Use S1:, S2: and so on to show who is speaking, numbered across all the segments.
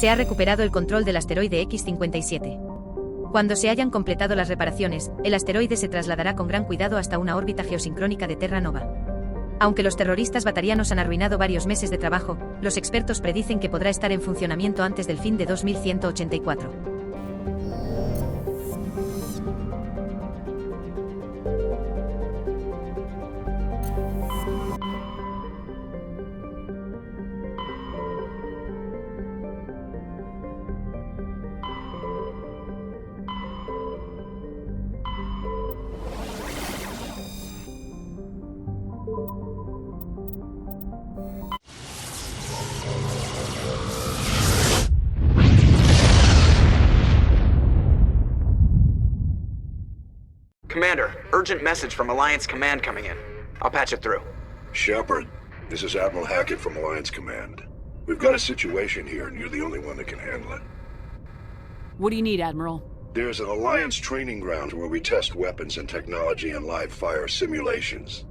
S1: Se ha recuperado el control del asteroide X-57. Cuando se hayan completado las reparaciones, el asteroide se trasladará con gran cuidado hasta una órbita geosincrónica de Terra Nova. Aunque los terroristas batarianos han arruinado varios meses de trabajo, los expertos predicen que podrá estar en funcionamiento antes del fin de 2184.
S2: Commander, urgent message from Alliance Command coming in. I'll patch it through.
S3: Shepard, this is Admiral Hackett from Alliance Command. We've got a situation here, and you're the only one that can handle it.
S4: What do you need, Admiral?
S3: There's an Alliance training ground where we test weapons and technology in live fire simulations.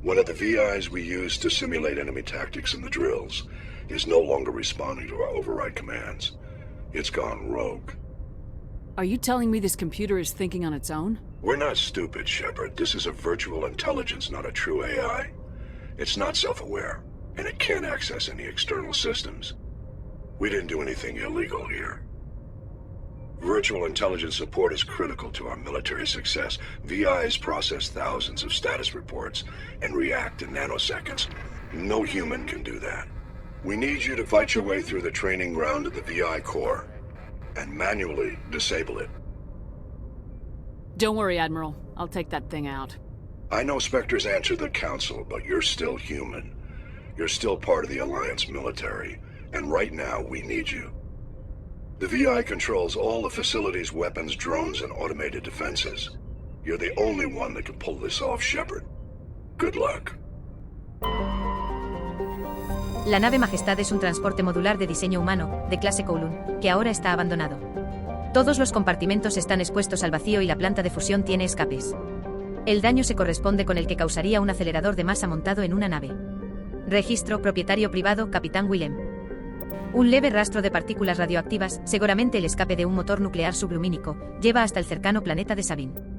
S3: One of the VIs we use to simulate enemy tactics in the drills is no longer responding to our override commands. It's gone rogue.
S4: Are you telling me this computer is thinking on its own?
S3: We're not stupid, Shepard. This is a virtual intelligence, not a true AI. It's not self-aware, and it can't access any external systems. We didn't do anything illegal here. Virtual intelligence support is critical to our military success. VIs process thousands of status reports and react in nanoseconds. No human can do that. We need you to fight your way through the training ground of the VI core and manually disable it.
S4: Don't worry, Admiral. I'll take that thing out.
S3: I know Spectres answer the Council, but you're still human. You're still part of the Alliance military, and right now we need you. The VI controls all the facility's weapons, drones, and automated defenses. You're the only one that can pull this off, Shepard. Good luck.
S1: La nave Majestad es un transporte modular de diseño humano, de clase Kowloon, que ahora está abandonado. Todos los compartimentos están expuestos al vacío y la planta de fusión tiene escapes. El daño se corresponde con el que causaría un acelerador de masa montado en una nave. Registro, propietario privado, Capitán Willem. Un leve rastro de partículas radioactivas, seguramente el escape de un motor nuclear sublumínico, lleva hasta el cercano planeta de Sabine.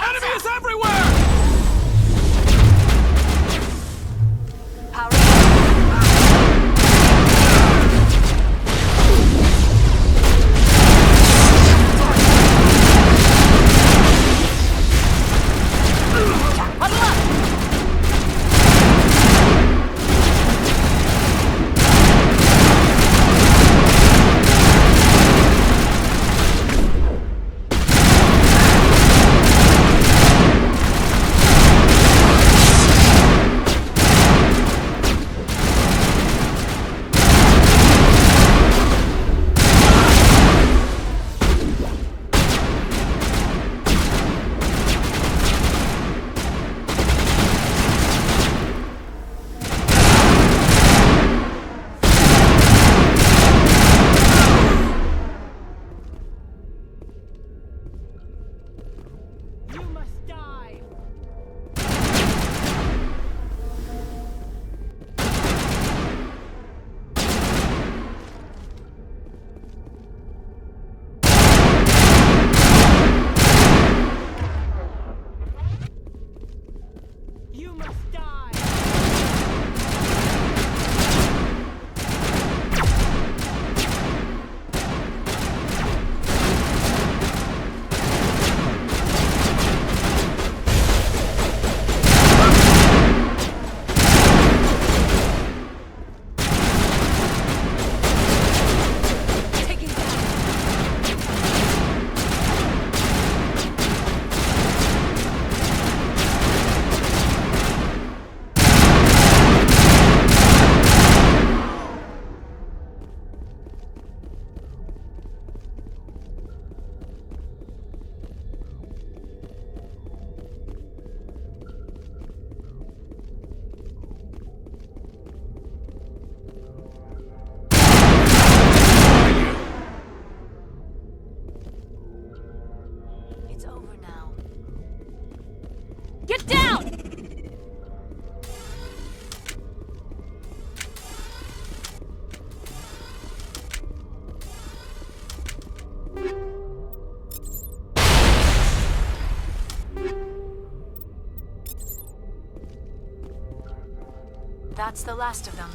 S5: Enemies everywhere!
S4: Get down!
S6: That's the last of them.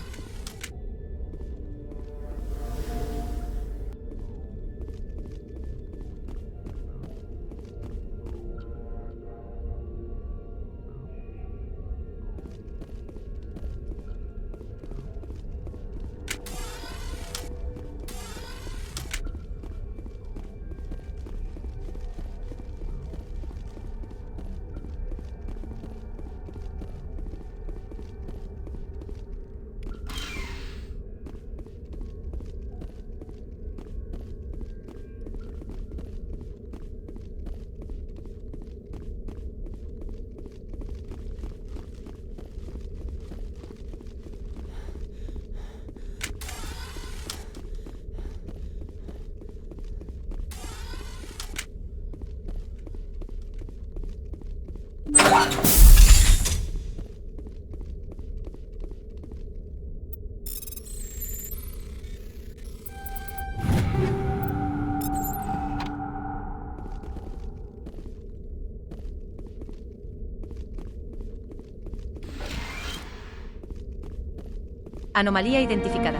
S1: Anomalía identificada.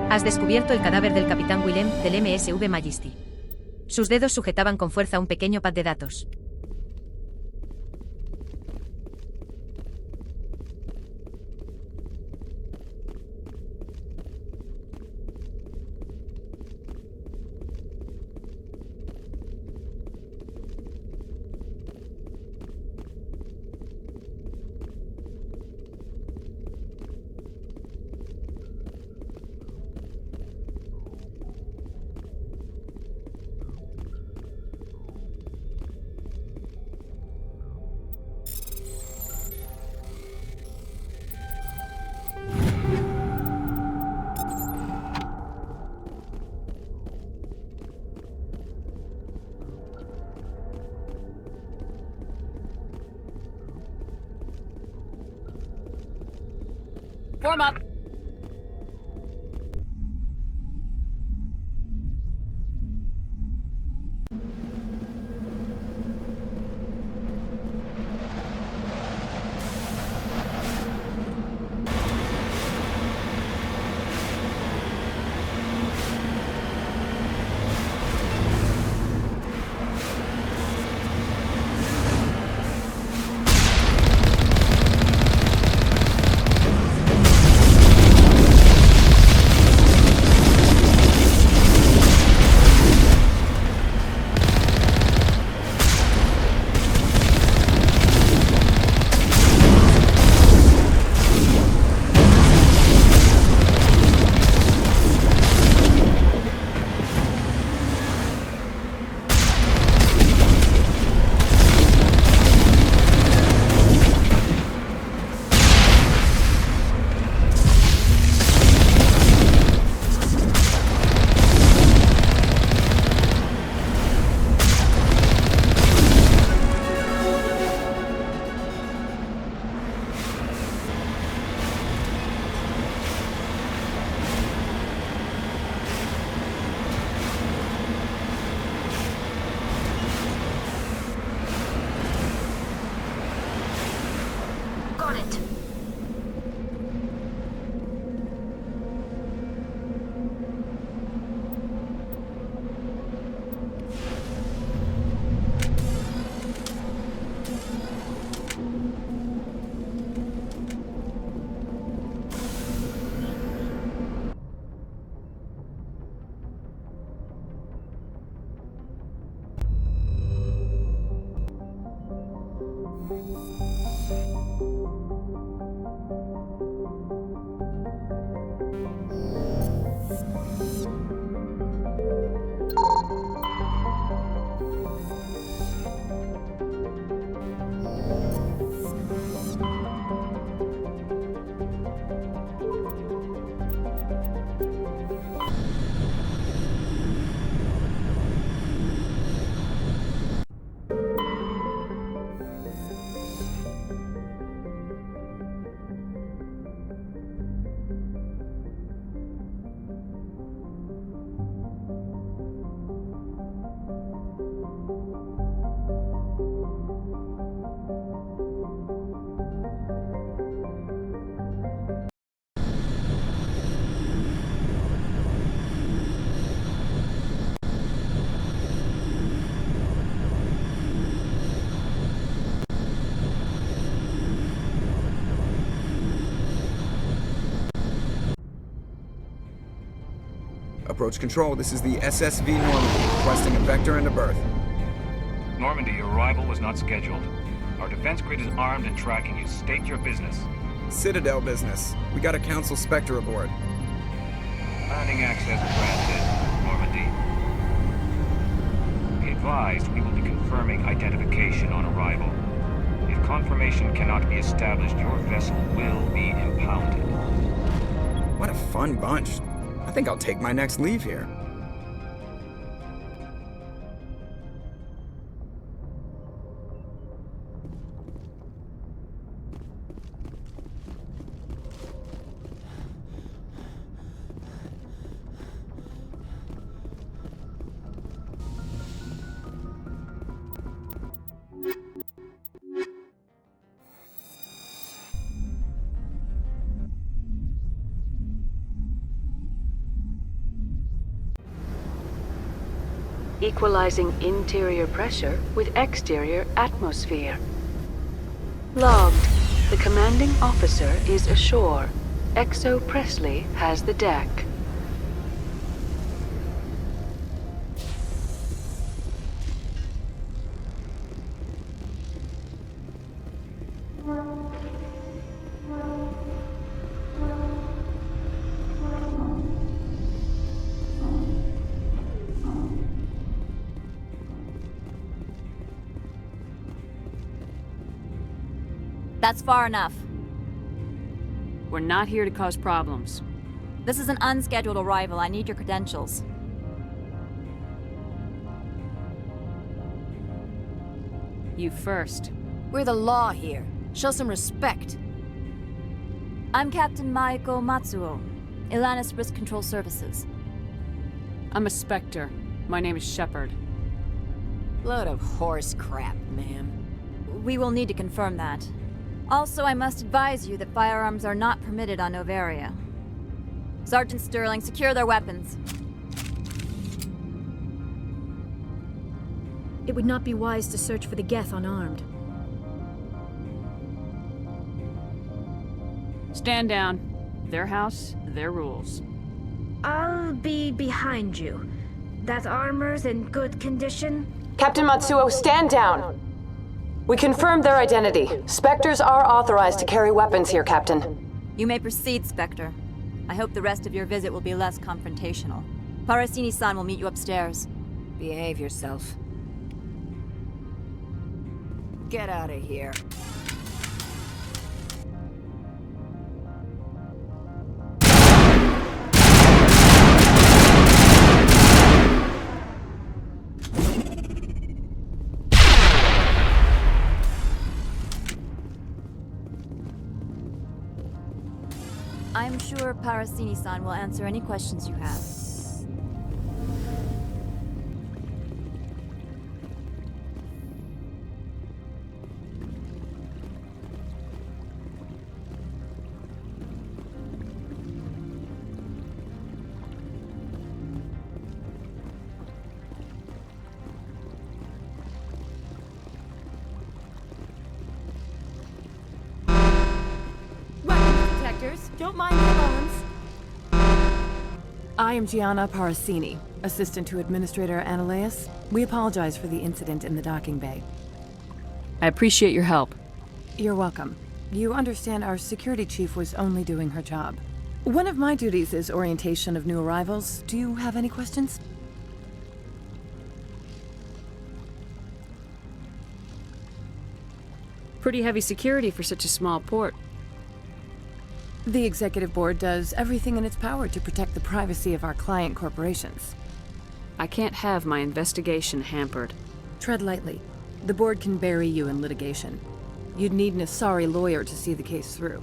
S1: Has descubierto el cadáver del capitán Willem, del MSV Majesty. Sus dedos sujetaban con fuerza un pequeño pad de datos.
S4: Form up.
S5: Approach control, this is the SSV Normandy, requesting a vector and a berth.
S6: Normandy, your arrival was not scheduled. Our defense grid is armed and tracking you. State your business.
S5: Citadel business. We got a Council Spectre aboard.
S6: Landing access granted, Normandy. Be advised, we will be confirming identification on arrival. If confirmation cannot be established, your vessel will be impounded.
S5: What a fun bunch. I think I'll take my next leave here.
S7: Equalizing interior pressure with exterior atmosphere. Logged. The commanding officer is ashore. Exo Presley has the deck.
S8: That's far enough.
S4: We're not here to cause problems.
S8: This is an unscheduled arrival. I need your credentials.
S4: You first.
S9: We're the law here. Show some respect.
S8: I'm Captain Maiko Matsuo, Ilanis Risk Control Services.
S4: I'm a Spectre. My name is Shepard.
S9: Load of horse crap, ma'am.
S8: We will need to confirm that. Also, I must advise you that firearms are not permitted on Novaria. Sergeant Sterling, secure their weapons.
S10: It would not be wise to search for the Geth unarmed.
S4: Stand down. Their house, their rules.
S10: I'll be behind you. That armor's in good condition?
S11: Captain Matsuo, stand down! We confirmed their identity. Spectres are authorized to carry weapons here, Captain.
S8: You may proceed, Spectre. I hope the rest of your visit will be less confrontational. Parasini-san will meet you upstairs.
S9: Behave yourself. Get out of here.
S8: I'm sure Parasini-san will answer any questions you have.
S10: Don't mind the bones.
S12: I am Gianna Parasini, assistant to Administrator Ananias. We apologize for the incident in the docking bay.
S4: I appreciate your help.
S12: You're welcome. You understand our security chief was only doing her job. One of my duties is orientation of new arrivals. Do you have any questions?
S4: Pretty heavy security for such a small port.
S12: The Executive Board does everything in its power to protect the privacy of our client corporations.
S4: I can't have my investigation hampered.
S12: Tread lightly. The Board can bury you in litigation. You'd need an Asari lawyer to see the case through.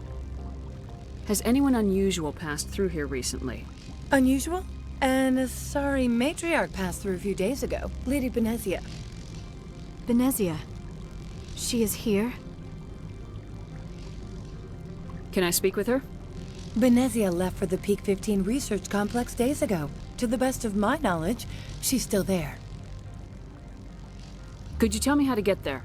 S4: Has anyone unusual passed through here recently?
S12: Unusual? An Asari matriarch passed through a few days ago. Lady Benezia.
S10: Benezia. She is here?
S4: Can I speak with her?
S12: Benezia left for the Peak 15 research complex days ago. To the best of my knowledge, she's still there.
S4: Could you tell me how to get there?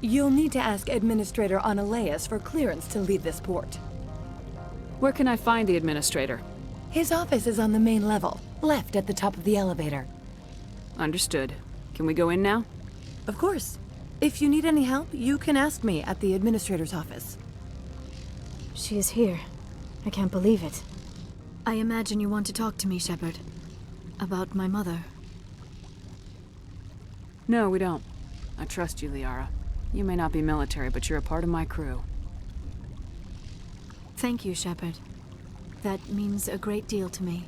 S12: You'll need to ask Administrator Ananias for clearance to leave this port.
S4: Where can I find the Administrator?
S12: His office is on the main level, left at the top of the elevator.
S4: Understood. Can we go in now?
S12: Of course. If you need any help, you can ask me at the Administrator's office.
S10: She is here. I can't believe it. I imagine you want to talk to me, Shepard. About my mother.
S4: No, we don't. I trust you, Liara. You may not be military, but you're a part of my crew.
S10: Thank you, Shepard. That means a great deal to me.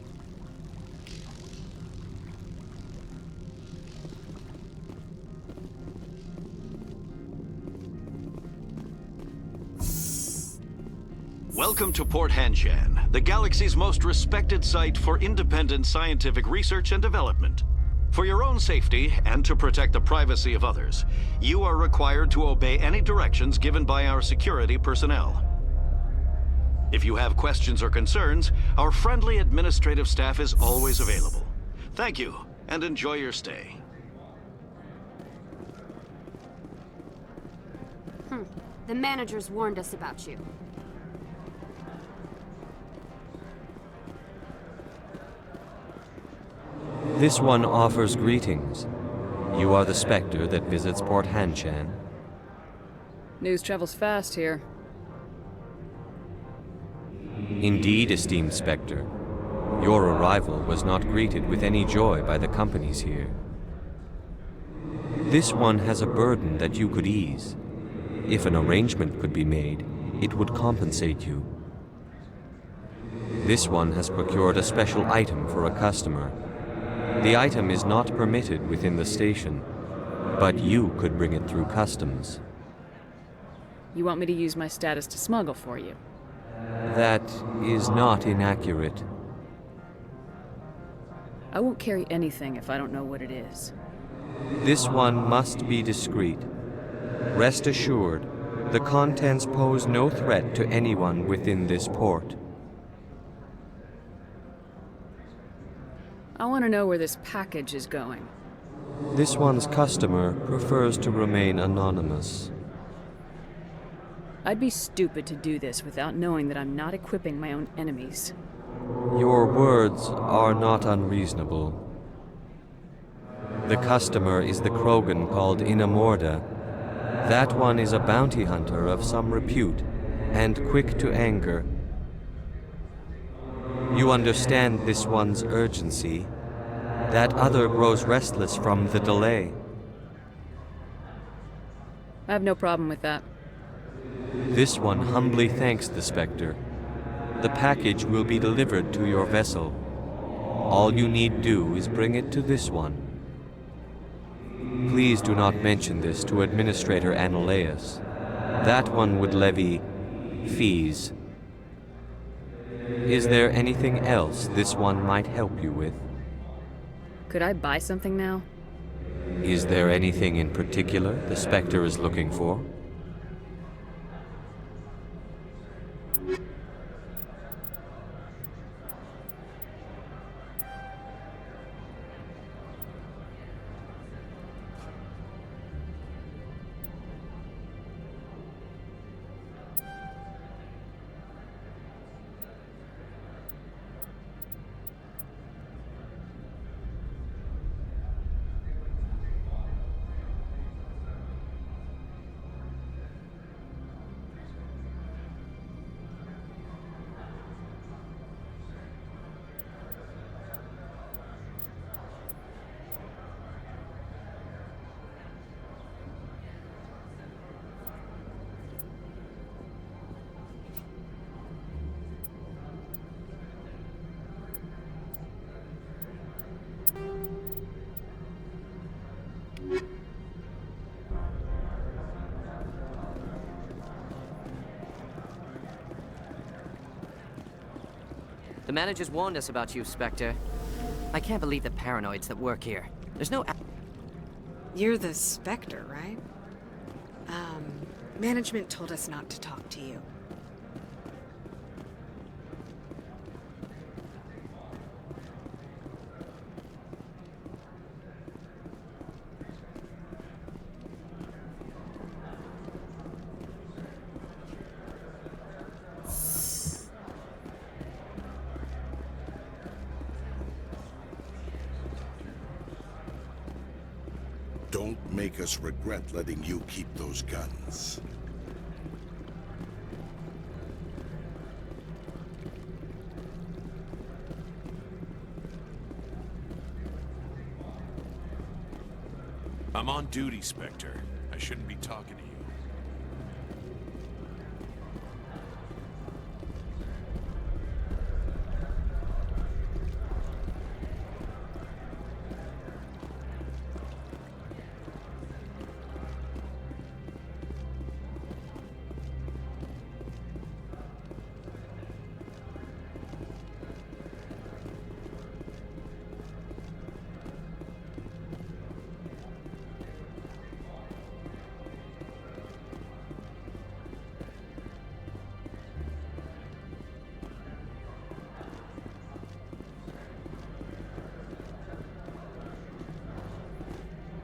S13: Welcome to Port Hanshan, the galaxy's most respected site for independent scientific research and development. For your own safety and to protect the privacy of others, you are required to obey any directions given by our security personnel. If you have questions or concerns, our friendly administrative staff is always available. Thank you, and enjoy your stay.
S14: The managers warned us about you.
S15: This one offers greetings. You are the Spectre that visits Port Hanshan.
S4: News travels fast here.
S15: Indeed, esteemed Spectre. Your arrival was not greeted with any joy by the companies here. This one has a burden that you could ease. If an arrangement could be made, it would compensate you. This one has procured a special item for a customer. The item is not permitted within the station, but you could bring it through customs.
S4: You want me to use my status to smuggle for you?
S15: That is not inaccurate.
S4: I won't carry anything if I don't know what it is.
S15: This one must be discreet. Rest assured, the contents pose no threat to anyone within this port.
S4: I want to know where this package is going.
S15: This one's customer prefers to remain anonymous.
S4: I'd be stupid to do this without knowing that I'm not equipping my own enemies.
S15: Your words are not unreasonable. The customer is the Krogan called Inamorda. That one is a bounty hunter of some repute, and quick to anger. You understand this one's urgency. That other grows restless from the delay.
S4: I have no problem with that.
S15: This one humbly thanks the Spectre. The package will be delivered to your vessel. All you need do is bring it to this one. Please do not mention this to Administrator Annaleus. That one would levy fees. Is there anything else this one might help you with?
S4: Could I buy something now?
S15: Is there anything in particular the Spectre is looking for?
S16: The managers warned us about you, Spectre. I can't believe the paranoids that work here. There's no...
S17: You're the Spectre, right? Management told us not to talk to you.
S3: Don't make us regret letting you keep those guns.
S18: I'm on duty, Spectre. I shouldn't be talking to you.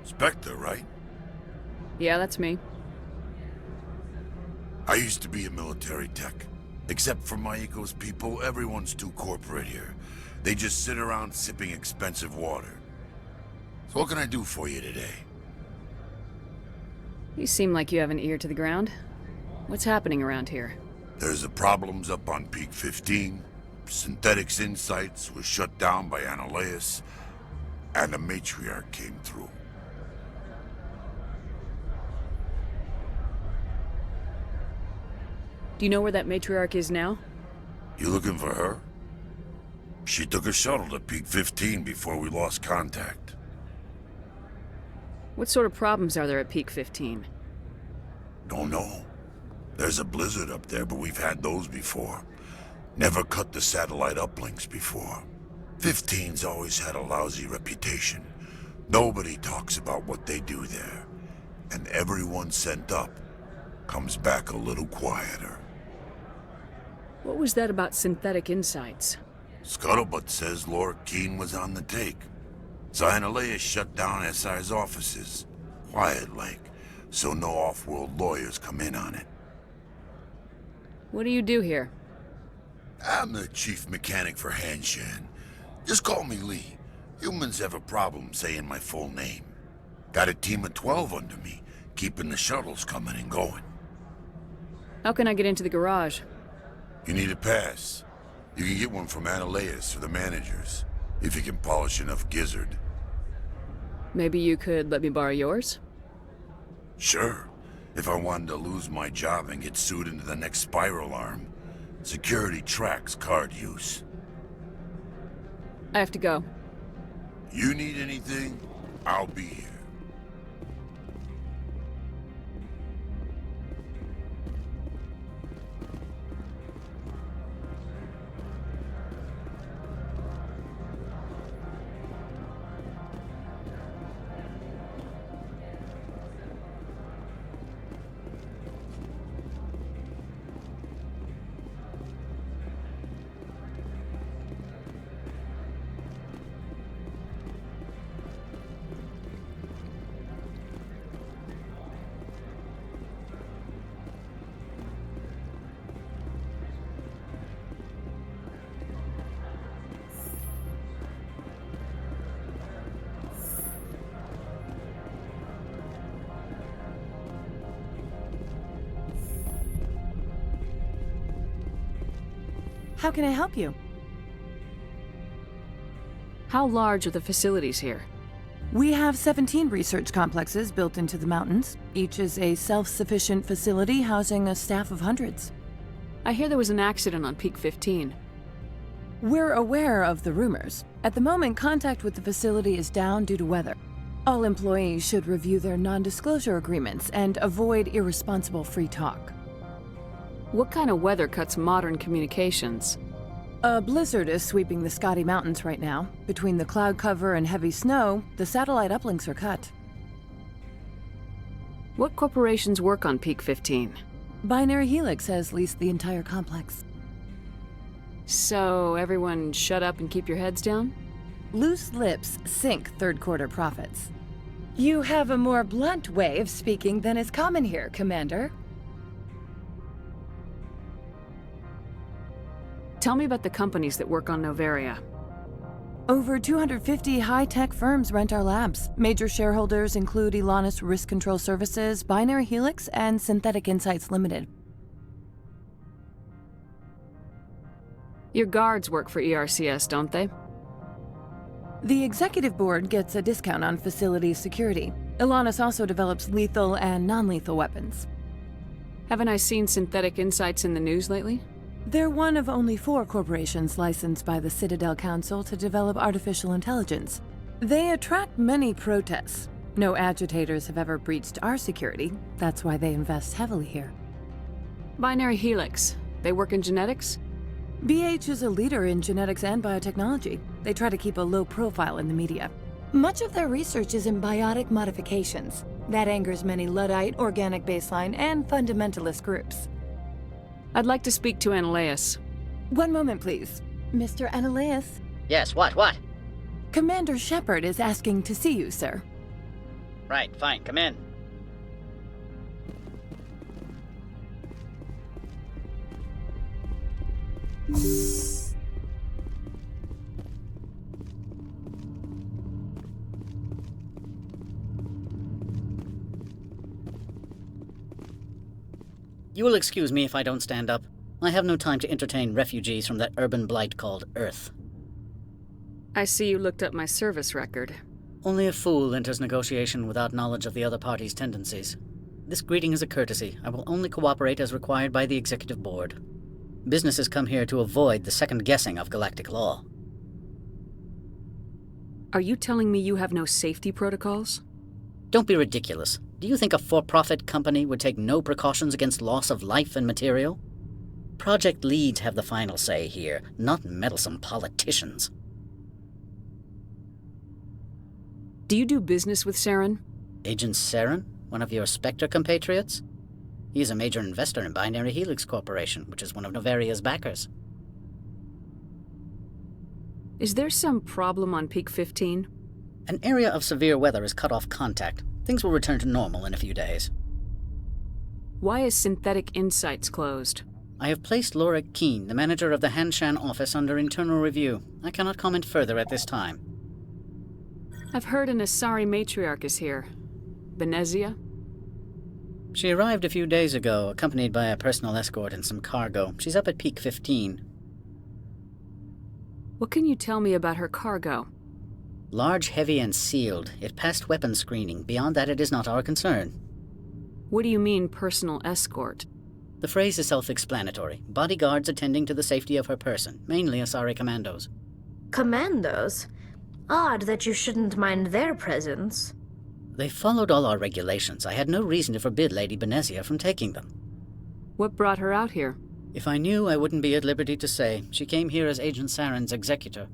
S3: Spectre, right?
S4: Yeah, that's me.
S3: I used to be a military tech. Except for Maiko's people, everyone's too corporate here. They just sit around sipping expensive water. So what can I do for you today?
S4: You seem like you have an ear to the ground. What's happening around here?
S3: There's the problems up on Peak 15. Synthetics Insights was shut down by Annaleus. And the matriarch came through.
S4: Do you know where that matriarch is now?
S3: You looking for her? She took a shuttle to Peak 15 before we lost contact.
S4: What sort of problems are there at Peak 15?
S3: Don't know.
S19: There's a blizzard up there, but we've had those before. Never cut the satellite uplinks before. 15's always had a lousy reputation. Nobody talks about what they do there. And everyone sent up comes back a little quieter.
S4: What was that about synthetic insights?
S19: Scuttlebutt says Laura Keene was on the take. Zionalea shut down SI's offices. Quiet like, so no off-world lawyers come in on it.
S4: What do you do here?
S19: I'm the chief mechanic for Hanshan. Just call me Lee. Humans have a problem saying my full name. Got a team of 12 under me, keeping the shuttles coming and going.
S4: How can I get into the garage?
S19: You need a pass. You can get one from Ananias or the managers, if you can polish enough gizzard.
S4: Maybe you could let me borrow yours?
S19: Sure. If I wanted to lose my job and get sued into the next spiral arm, security tracks card use.
S4: I have to go.
S19: You need anything, I'll be here.
S12: How can I help you?
S4: How large are the facilities here?
S12: We have 17 research complexes built into the mountains. Each is a self-sufficient facility housing a staff of hundreds.
S4: I hear there was an accident on Peak 15.
S12: We're aware of the rumors. At the moment, contact with the facility is down due to weather. All employees should review their non-disclosure agreements and avoid irresponsible free talk.
S4: What kind of weather cuts modern communications?
S12: A blizzard is sweeping the Scotty Mountains right now. Between the cloud cover and heavy snow, the satellite uplinks are cut.
S4: What corporations work on Peak 15?
S12: Binary Helix has leased the entire complex.
S4: So, everyone shut up and keep your heads down?
S12: Loose lips sink third-quarter profits. You have a more blunt way of speaking than is common here, Commander.
S4: Tell me about the companies that work on Noveria.
S12: Over 250 high-tech firms rent our labs. Major shareholders include Elanis Risk Control Services, Binary Helix, and Synthetic Insights Limited.
S4: Your guards work for ERCS, don't they?
S12: The executive board gets a discount on facility security. Elanis also develops lethal and non-lethal weapons.
S4: Haven't I seen Synthetic Insights in the news lately?
S12: They're one of only 4 corporations licensed by the Citadel Council to develop artificial intelligence. They attract many protests. No agitators have ever breached our security. That's why they invest heavily here.
S4: Binary Helix. They work in genetics?
S12: BH is a leader in genetics and biotechnology. They try to keep a low profile in the media. Much of their research is in biotic modifications. That angers many Luddite, organic baseline, and fundamentalist groups.
S4: I'd like to speak to Ananias.
S12: One moment, please. Mr. Ananias?
S20: Yes, what?
S12: Commander Shepard is asking to see you, sir.
S20: Right, fine, come in. You will excuse me if I don't stand up. I have no time to entertain refugees from that urban blight called Earth.
S4: I see you looked up my service record.
S20: Only a fool enters negotiation without knowledge of the other party's tendencies. This greeting is a courtesy. I will only cooperate as required by the Executive Board. Businesses come here to avoid the second guessing of galactic law.
S4: Are you telling me you have no safety protocols?
S20: Don't be ridiculous. Do you think a for-profit company would take no precautions against loss of life and material? Project leads have the final say here, not meddlesome politicians.
S4: Do you do business with Saren?
S20: Agent Saren? One of your Spectre compatriots? He is a major investor in Binary Helix Corporation, which is one of Novaria's backers.
S4: Is there some problem on Peak 15?
S20: An area of severe weather has cut off contact. Things will return to normal in a few days.
S4: Why is Synthetic Insights closed?
S20: I have placed Lorik Keen, the manager of the Hanshan office, under internal review. I cannot comment further at this time.
S4: I've heard an Asari matriarch is here. Benezia?
S20: She arrived a few days ago, accompanied by a personal escort and some cargo. She's up at Peak 15.
S4: What can you tell me about her cargo?
S20: Large, heavy, and sealed. It passed weapons screening. Beyond that, it is not our concern.
S4: What do you mean, personal escort?
S20: The phrase is self-explanatory. Bodyguards attending to the safety of her person, mainly Asari commandos.
S21: Commandos? Odd that you shouldn't mind their presence.
S20: They followed all our regulations. I had no reason to forbid Lady Benezia from taking them.
S4: What brought her out here?
S20: If I knew, I wouldn't be at liberty to say. She came here as Agent Saren's executor.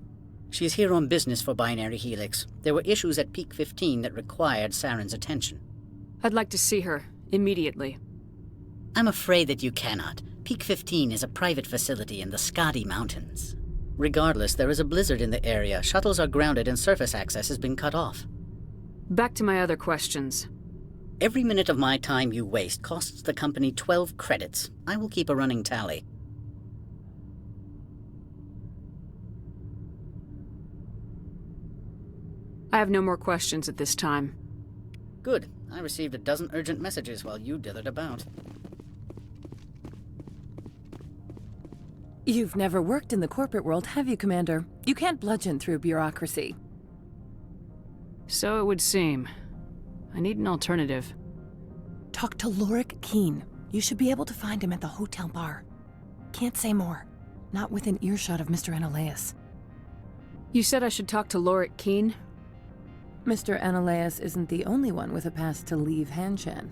S20: She is here on business for Binary Helix. There were issues at Peak 15 that required Saren's attention.
S4: I'd like to see her, immediately.
S20: I'm afraid that you cannot. Peak 15 is a private facility in the Skadi Mountains. Regardless, there is a blizzard in the area. Shuttles are grounded and surface access has been cut off.
S4: Back to my other questions.
S20: Every minute of my time you waste costs the company 12 credits. I will keep a running tally.
S4: I have no more questions at this time.
S20: Good. I received a dozen urgent messages while you dithered about.
S12: You've never worked in the corporate world, have you, Commander? You can't bludgeon through bureaucracy.
S4: So it would seem. I need an alternative.
S12: Talk to Lorik Keen. You should be able to find him at the hotel bar. Can't say more. Not within earshot of Mr. Analaeus.
S4: You said I should talk to Lorik Keen?
S12: Mr. Analaeus isn't the only one with a pass to leave Hanshan.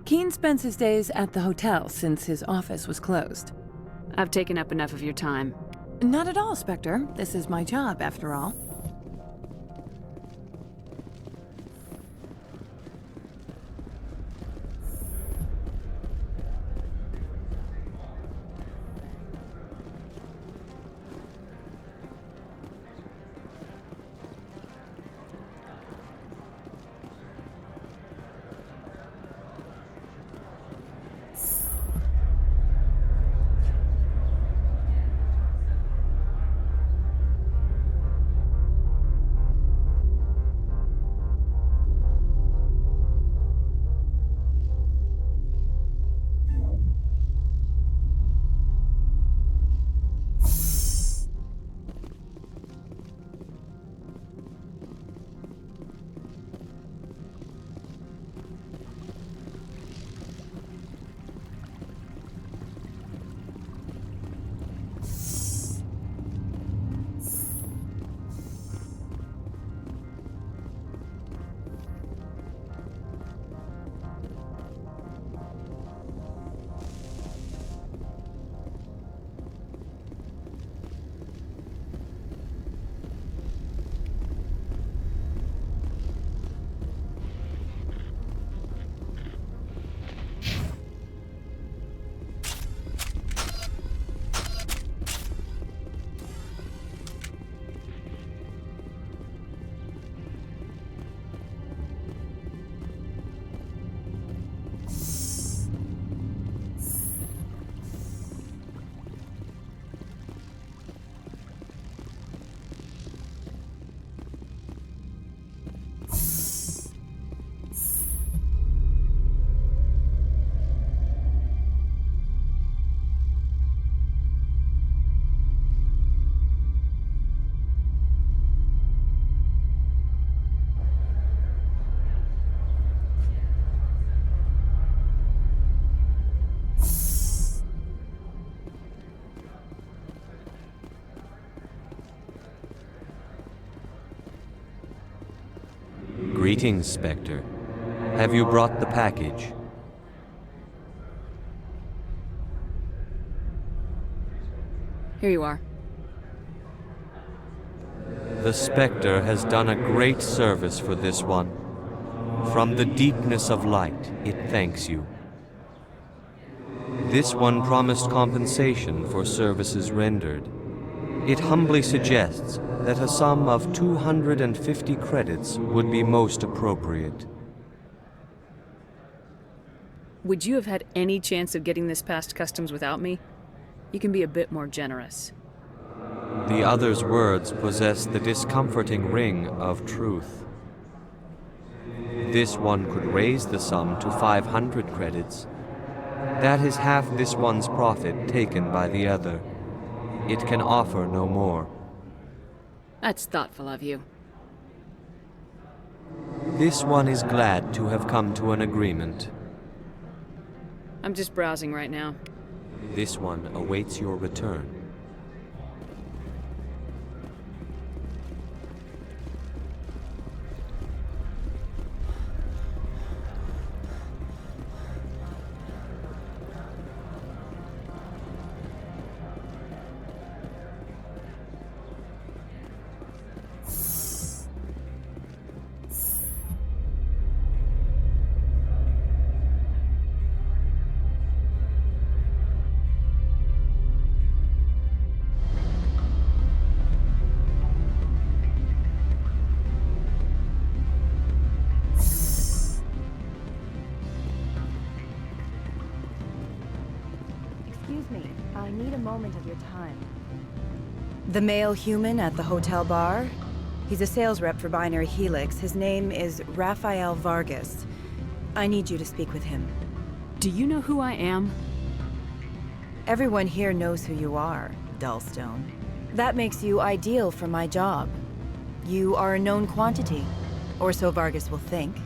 S12: Keen spends his days at the hotel since his office was closed.
S4: I've taken up enough of your time.
S12: Not at all, Spectre. This is my job, after all.
S15: Greetings, Spectre. Have you brought the package?
S4: Here you are.
S15: The Spectre has done a great service for this one. From the deepness of light, it thanks you. This one promised compensation for services rendered. It humbly suggests that a sum of 250 credits would be most appropriate.
S4: Would you have had any chance of getting this past customs without me? You can be a bit more generous.
S15: The other's words possess the discomforting ring of truth. This one could raise the sum to 500 credits. That is half this one's profit taken by the other. It can offer no more.
S4: That's thoughtful of you.
S15: This one is glad to have come to an agreement.
S4: I'm just browsing right now.
S15: This one awaits your return.
S2: Excuse me, I need a moment of your time. The male human at the hotel bar? He's a sales rep for Binary Helix. His name is Rafael Vargas. I need you to speak with him.
S4: Do you know who I am?
S2: Everyone here knows who you are, Dullstone. That makes you ideal for my job. You are a known quantity, or so Vargas will think.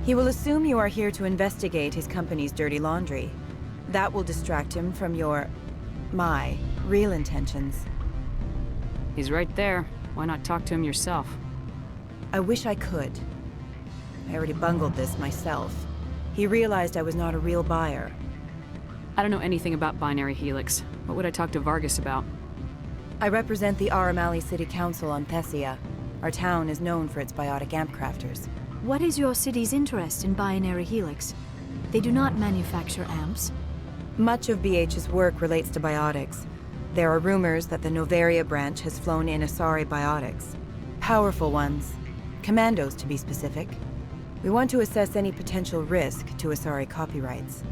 S2: He will assume you are here to investigate his company's dirty laundry. That will distract him from my real intentions.
S4: He's right there. Why not talk to him yourself?
S2: I wish I could. I already bungled this myself. He realized I was not a real buyer.
S4: I don't know anything about Binary Helix. What would I talk to Vargas about?
S2: I represent the Aramali City Council on Thessia. Our town is known for its biotic amp crafters.
S10: What is your city's interest in Binary Helix? They do not manufacture amps.
S2: Much of BH's work relates to biotics. There are rumors that the Novaria branch has flown in Asari biotics. Powerful ones. Commandos, to be specific. We want to assess any potential risk to Asari copyrights.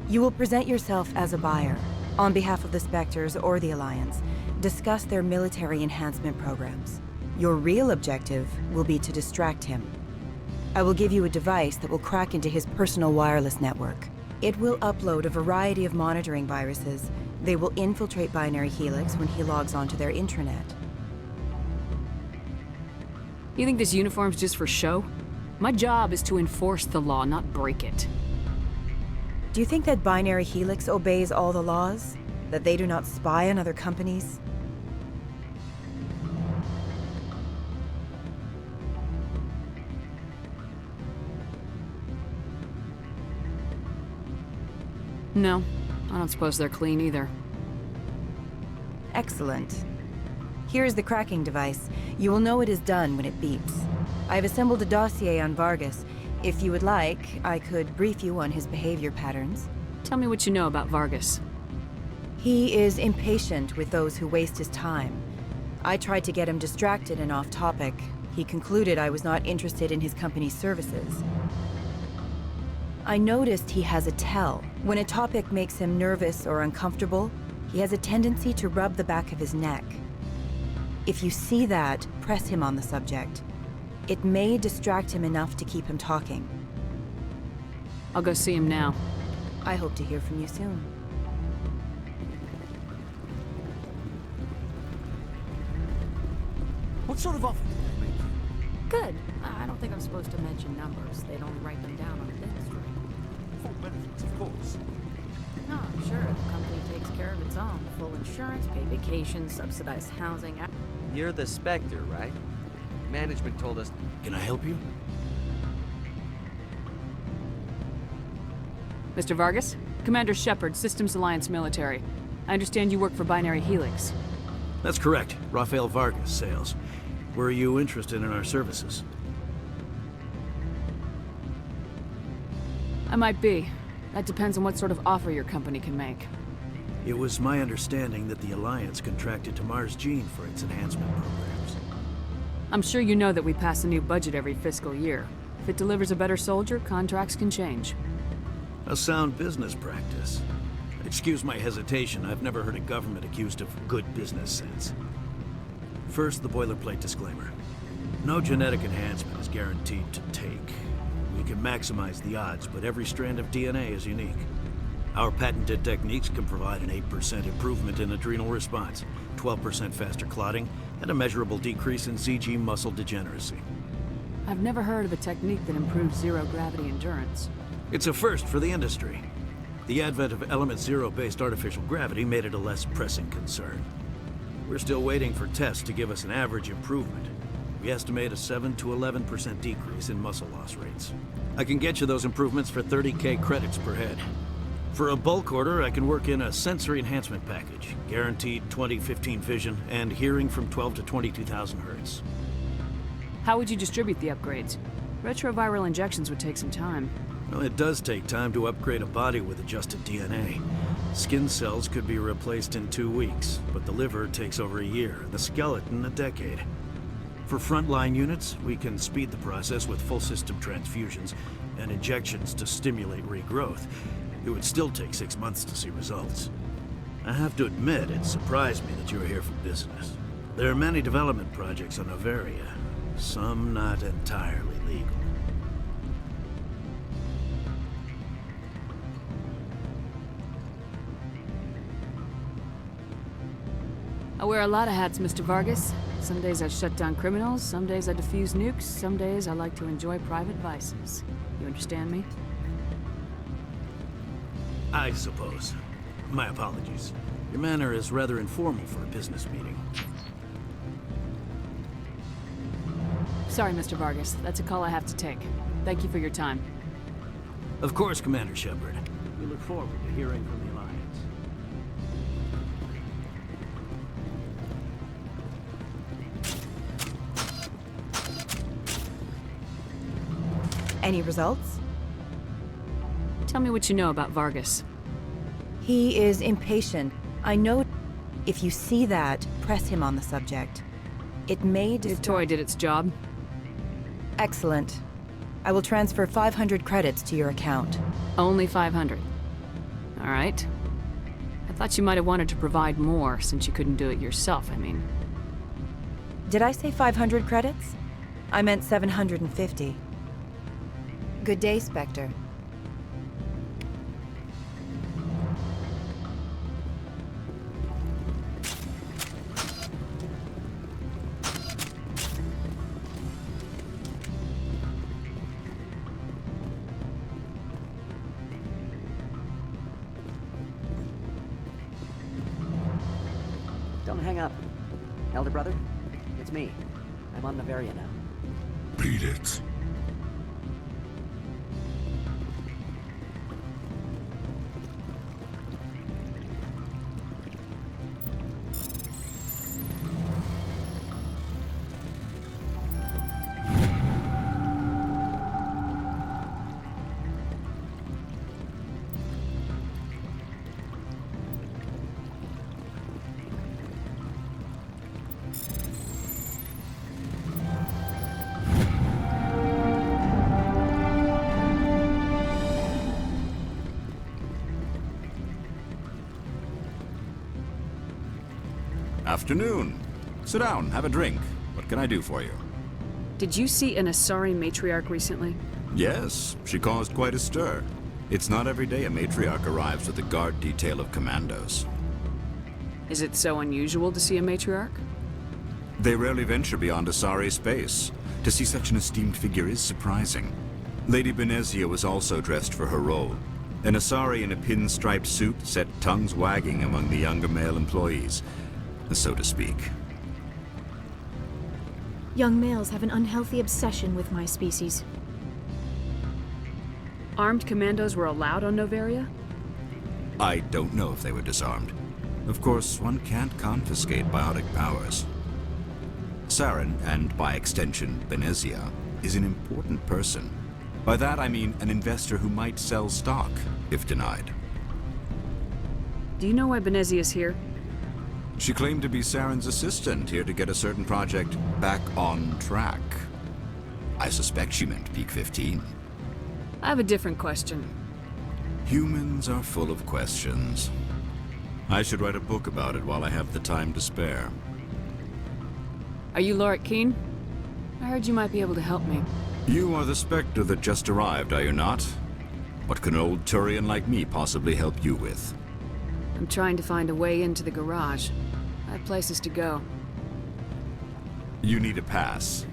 S2: You will present yourself as a buyer, on behalf of the Spectres or the Alliance. Discuss their military enhancement programs. Your real objective will be to distract him. I will give you a device that will crack into his personal wireless network. It will upload a variety of monitoring viruses. They will infiltrate Binary Helix when he logs onto their intranet.
S4: You think this uniform's just for show? My job is to enforce the law, not break it.
S2: Do you think that Binary Helix obeys all the laws? That they do not spy on other companies?
S4: No, I don't suppose they're clean either.
S2: Excellent. Here is the cracking device. You will know it is done when it beeps. I've assembled a dossier on Vargas. If you would like, I could brief you on his behavior patterns.
S4: Tell me what you know about Vargas.
S2: He is impatient with those who waste his time. I tried to get him distracted and off topic. He concluded I was not interested in his company's services. I noticed he has a tell. When a topic makes him nervous or uncomfortable, he has a tendency to rub the back of his neck. If you see that, press him on the subject. It may distract him enough to keep him talking.
S4: I'll go see him now.
S2: I hope to hear from you soon.
S22: What sort of offer did they make you?
S9: Good. I don't think I'm supposed to mention numbers. They'd only write them down on a business record.
S22: Full benefits, of course.
S9: No, I'm sure the company takes care of its own. Full insurance, paid vacations, subsidized housing.
S15: You're the Spectre, right? Management told us...
S22: Can I help you?
S4: Mr. Vargas? Commander Shepard, Systems Alliance Military. I understand you work for Binary Helix.
S1: That's correct. Rafael Vargas, sales. Were you interested in our services?
S4: I might be. That depends on what sort of offer your company can make.
S1: It was my understanding that the Alliance contracted to Mars Gene for its enhancement programs.
S4: I'm sure you know that we pass a new budget every fiscal year. If it delivers a better soldier, contracts can change.
S1: A sound business practice. Excuse my hesitation, I've never heard a government accused of good business sense. First, the boilerplate disclaimer. No genetic enhancement is guaranteed to take. We can maximize the odds, but every strand of DNA is unique. Our patented techniques can provide an 8% improvement in adrenal response, 12% faster clotting, and a measurable decrease in ZG muscle degeneracy.
S4: I've never heard of a technique that improves zero-gravity endurance.
S1: It's a first for the industry. The advent of element zero-based artificial gravity made it a less pressing concern. We're still waiting for tests to give us an average improvement. We estimate a 7 to 11% decrease in muscle loss rates. I can get you those improvements for 30K credits per head. For a bulk order, I can work in a sensory enhancement package, guaranteed 20/15 vision, and hearing from 12 to 22,000 hertz.
S4: How would you distribute the upgrades? Retroviral injections would take some time.
S1: Well, it does take time to upgrade a body with adjusted DNA. Skin cells could be replaced in 2 weeks, but the liver takes over a year, the skeleton a decade. For frontline units, we can speed the process with full system transfusions and injections to stimulate regrowth. It would still take 6 months to see results. I have to admit, it surprised me that you were here for business. There are many development projects on Noveria, some not entirely legal.
S4: I wear a lot of hats, Mr. Vargas. Some days I shut down criminals, some days I defuse nukes, some days I like to enjoy private vices. You understand me?
S1: I suppose. My apologies. Your manner is rather informal for a business meeting.
S4: Sorry, Mr. Vargas. That's a call I have to take. Thank you for your time.
S1: Of course, Commander Shepard. We look forward to hearing from the Alliance.
S2: Any results?
S4: Tell me what you know about Vargas.
S2: He is impatient. I know. If you see that, press him on the subject. It may
S4: Your toy did its job.
S2: Excellent. I will transfer 500 credits to your account.
S4: Only 500. All right. I thought you might have wanted to provide more, since you couldn't do it yourself, I mean.
S2: Did I say 500 credits? I meant 750. Good day, Spectre.
S6: Don't hang up. Elder brother, it's me. I'm on Noveria now.
S19: Beat it.
S23: Afternoon. Sit down, have a drink. What can I do for you?
S4: Did you see an Asari matriarch recently?
S23: Yes, she caused quite a stir. It's not every day a matriarch arrives with a guard detail of commandos.
S4: Is it so unusual to see a matriarch?
S23: They rarely venture beyond Asari space. To see such an esteemed figure is surprising. Lady Benezia was also dressed for her role. An Asari in a pinstriped suit set tongues wagging among the younger male employees, so to speak.
S10: Young males have an unhealthy obsession with my species.
S4: Armed commandos were allowed on Noveria?
S23: I don't know if they were disarmed. Of course, one can't confiscate biotic powers. Saren, and by extension, Benezia, is an important person. By that I mean an investor who might sell stock, if denied.
S4: Do you know why Benezia's here?
S23: She claimed to be Saren's assistant, here to get a certain project back on track. I suspect she meant Peak 15.
S4: I have a different question.
S23: Humans are full of questions. I should write a book about it while I have the time to spare.
S4: Are you Lorik Keen? I heard you might be able to help me.
S23: You are the Spectre that just arrived, are you not? What can an old Turian like me possibly help you with?
S4: I'm trying to find a way into the garage. I have places to go.
S23: You need a pass.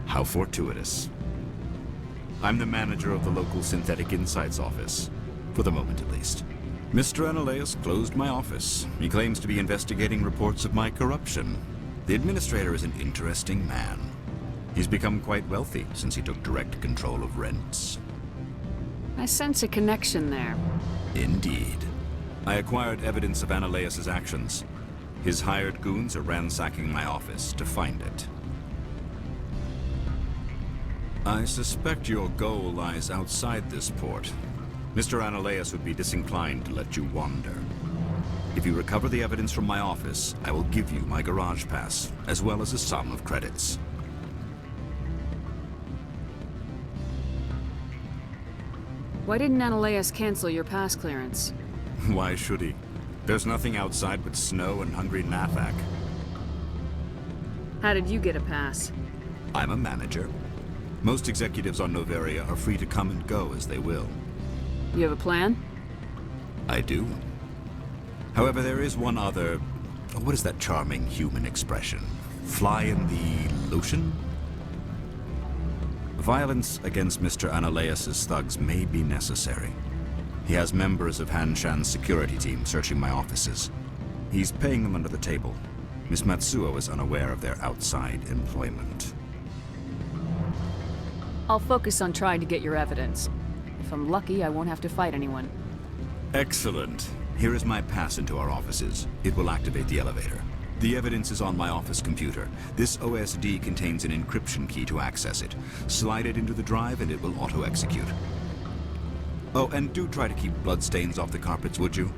S23: How fortuitous. I'm the manager of the local Synthetic Insights office. For the moment, at least. Mr. Analeus closed my office. He claims to be investigating reports of my corruption. The administrator is an interesting man. He's become quite wealthy since he took direct control of rents.
S4: I sense a connection there.
S23: Indeed. I acquired evidence of Analeus's actions. His hired goons are ransacking my office to find it. I suspect your goal lies outside this port. Mr. Analeus would be disinclined to let you wander. If you recover the evidence from my office, I will give you my garage pass, as well as a sum of credits.
S4: Why didn't Analeus cancel your pass clearance?
S23: Why should he? There's nothing outside but snow and hungry Nathak.
S4: How did you get a pass?
S23: I'm a manager. Most executives on Noveria are free to come and go as they will.
S4: You have a plan?
S23: I do. However, there is one other... what is that charming human expression? Fly in the lotion? Violence against Mr. Analeus's thugs may be necessary. He has members of Hanshan's security team searching my offices. He's paying them under the table. Miss Matsuo is unaware of their outside employment.
S4: I'll focus on trying to get your evidence. If I'm lucky, I won't have to fight anyone.
S23: Excellent. Here is my pass into our offices. It will activate the elevator. The evidence is on my office computer. This OSD contains an encryption key to access it. Slide it into the drive and it will auto-execute. Oh, and do try to keep bloodstains off the carpets, would you?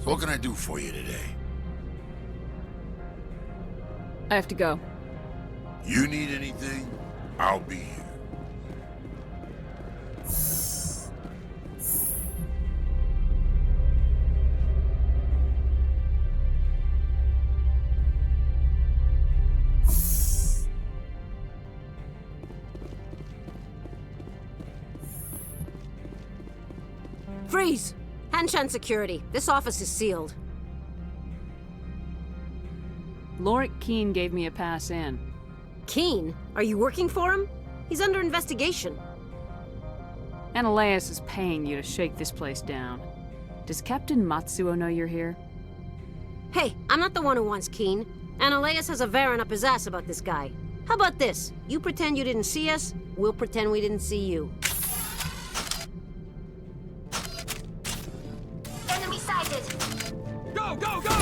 S19: So what can I do for you today?
S4: I have to go.
S19: You need anything? I'll be here.
S14: Freeze! Hanshan security. This office is sealed.
S4: Lorik Keen gave me a pass in.
S14: Keen? Are you working for him? He's under investigation.
S4: Analeus is paying you to shake this place down. Does Captain Matsuo know you're here?
S14: Hey, I'm not the one who wants Keen. Analeus has a Varen up his ass about this guy. How about this? You pretend you didn't see us, we'll pretend we didn't see you.
S5: Enemy sighted!
S22: Go, go, go!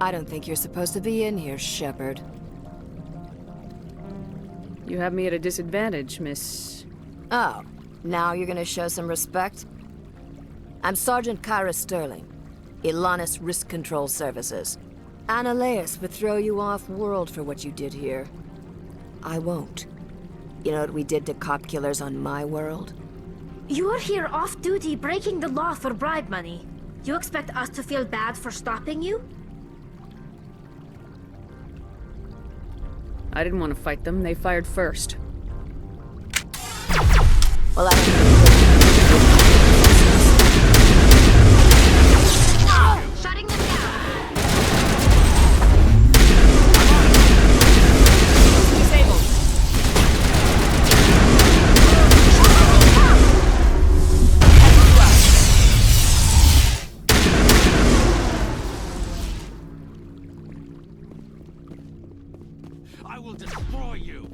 S5: I don't think you're supposed to be in here, Shepard.
S4: You have me at a disadvantage, Miss...
S5: Oh, now you're gonna show some respect? I'm Sergeant Kyra Sterling, Ilanis Risk Control Services. Analeas would throw you off-world for what you did here. I won't. You know what we did to cop killers on my world?
S21: You're here off-duty breaking the law for bribe money. You expect us to feel bad for stopping you?
S4: I didn't want to fight them. They fired first.
S5: Well,
S21: Shutting them down.
S4: Disabled.
S22: I will destroy you!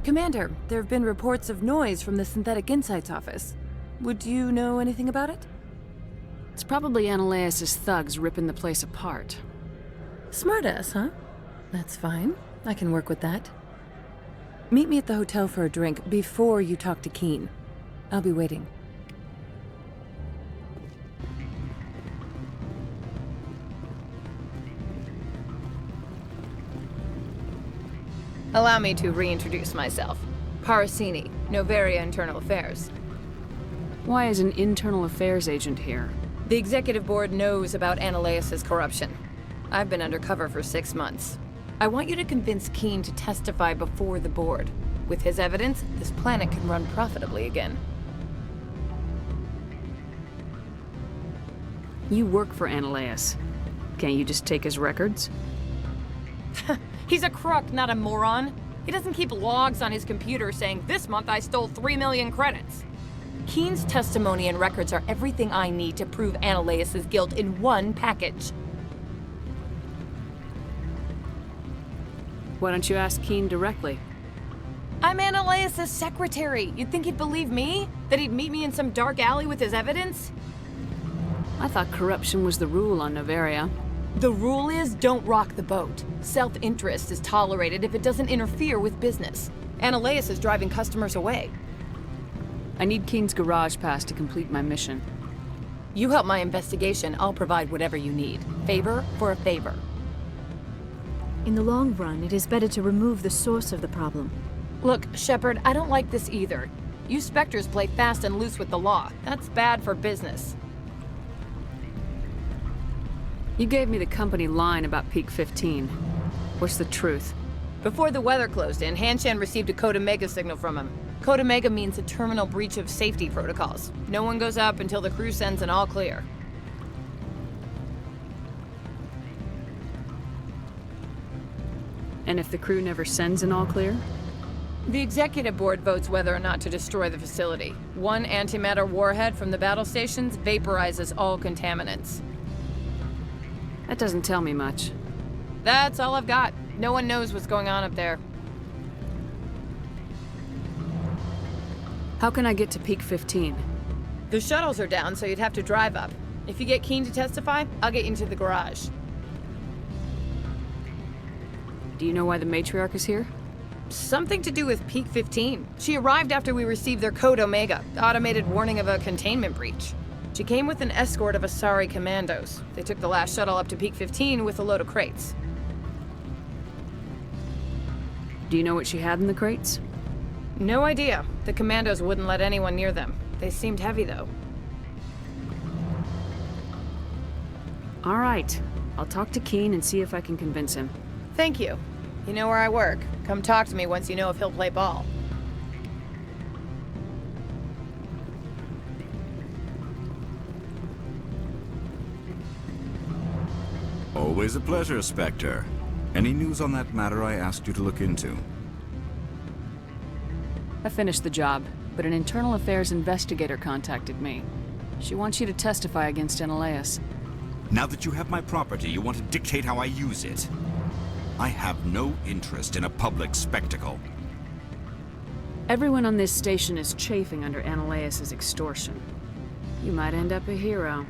S12: Commander, there have been reports of noise from the Synthetic Insights office. Would you know anything about it?
S4: It's probably Analeas' thugs ripping the place apart.
S12: Smartass, huh? That's fine. I can work with that. Meet me at the hotel for a drink before you talk to Keen. I'll be waiting.
S7: Allow me to reintroduce myself. Parasini, Novaria Internal Affairs.
S4: Why is an internal affairs agent here?
S7: The executive board knows about Analeas' corruption. I've been undercover for 6 months. I want you to convince Keen to testify before the board. With his evidence, this planet can run profitably again.
S4: You work for Analeas. Can't you just take his records?
S7: He's a crook, not a moron. He doesn't keep logs on his computer saying, "This month I stole 3 million credits." Keen's testimony and records are everything I need to prove Analeas' guilt in one package.
S4: Why don't you ask Keen directly?
S7: I'm Analeas' secretary. You'd think he'd believe me? That he'd meet me in some dark alley with his evidence?
S4: I thought corruption was the rule on Novaria.
S7: The rule is, don't rock the boat. Self-interest is tolerated if it doesn't interfere with business. Analeas is driving customers away.
S4: I need Keen's garage pass to complete my mission.
S7: You help my investigation, I'll provide whatever you need. Favor for a favor.
S10: In the long run, it is better to remove the source of the problem.
S7: Look, Shepard, I don't like this either. You Spectres play fast and loose with the law. That's bad for business.
S4: You gave me the company line about Peak 15. What's the truth?
S7: Before the weather closed in, Hanshan received a Code Omega signal from him. Code Omega means a terminal breach of safety protocols. No one goes up until the crew sends an all clear.
S4: And if the crew never sends an all clear?
S7: The executive board votes whether or not to destroy the facility. One antimatter warhead from the battle stations vaporizes all contaminants.
S4: That doesn't tell me much.
S7: That's all I've got. No one knows what's going on up there.
S4: How can I get to Peak 15?
S7: The shuttles are down, so you'd have to drive up. If you get Keen to testify, I'll get you into the garage.
S4: Do you know why the matriarch is here?
S7: Something to do with Peak 15. She arrived after we received their Code Omega, automated warning of a containment breach. She came with an escort of Asari commandos. They took the last shuttle up to Peak 15 with a load of crates.
S4: Do you know what she had in the crates?
S7: No idea. The commandos wouldn't let anyone near them. They seemed heavy, though.
S4: All right. I'll talk to Keen and see if I can convince him.
S7: Thank you. You know where I work. Come talk to me once you know if he'll play ball.
S23: Always a pleasure, Spectre. Any news on that matter I asked you to look into?
S4: I finished the job, but an internal affairs investigator contacted me. She wants you to testify against Eneleus.
S23: Now that you have my property, you want to dictate how I use it. I have no interest in a public spectacle.
S4: Everyone on this station is chafing under Eneleus' extortion. You might end up a hero.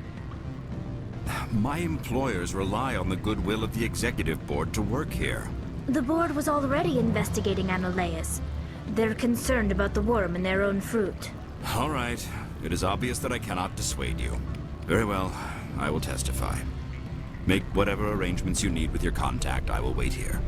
S23: My employers rely on the goodwill of the executive board to work here.
S21: The board was already investigating Eneleus. They're concerned about the worm in their own fruit.
S23: All right. It is obvious that I cannot dissuade you. Very well. I will testify. Make whatever arrangements you need with your contact. I will wait here.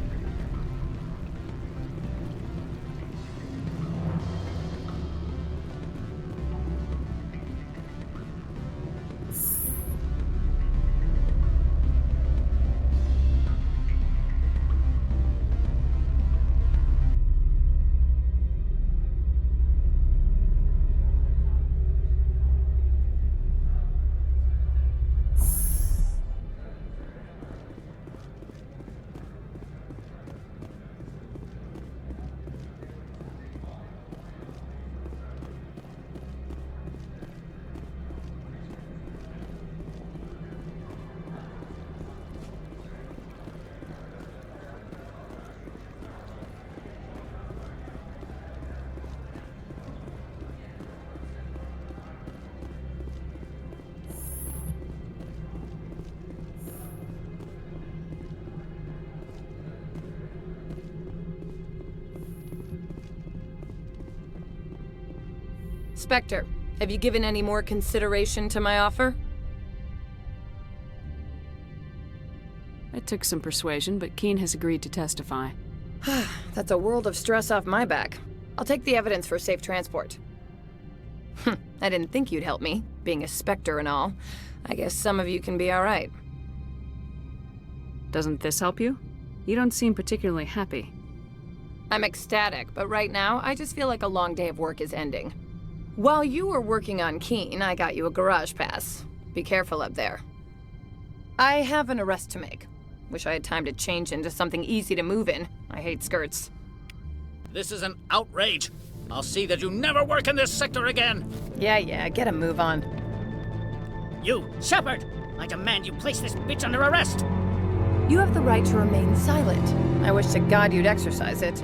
S7: Spectre, have you given any more consideration to my offer?
S4: It took some persuasion, but Keen has agreed to testify.
S7: That's a world of stress off my back. I'll take the evidence for safe transport. I didn't think you'd help me, being a Spectre and all. I guess some of you can be alright.
S4: Doesn't this help you? You don't seem particularly happy.
S7: I'm ecstatic, but right now, I just feel like a long day of work is ending. While you were working on Keen, I got you a garage pass. Be careful up there. I have an arrest to make. Wish I had time to change into something easy to move in. I hate skirts.
S20: This is an outrage. I'll see that you never work in this sector again.
S7: Yeah, get a move on.
S20: You, Shepard! I demand you place this bitch under arrest!
S7: You have the right to remain silent. I wish to God you'd exercise it.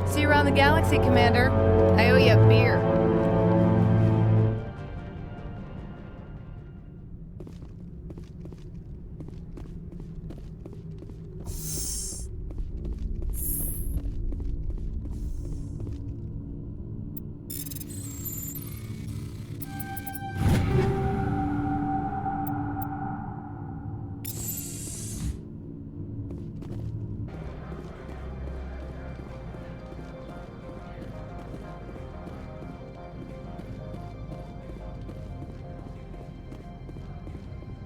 S7: See you around the galaxy, Commander. I owe you a beer.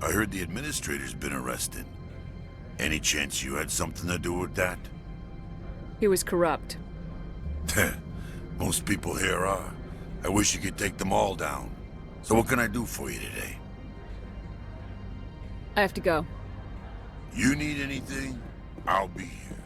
S19: I heard the administrator's been arrested. Any chance you had something to do with that?
S4: He was corrupt.
S19: Most people here are. I wish you could take them all down. So what can I do for you today?
S4: I have to go.
S19: You need anything? I'll be here.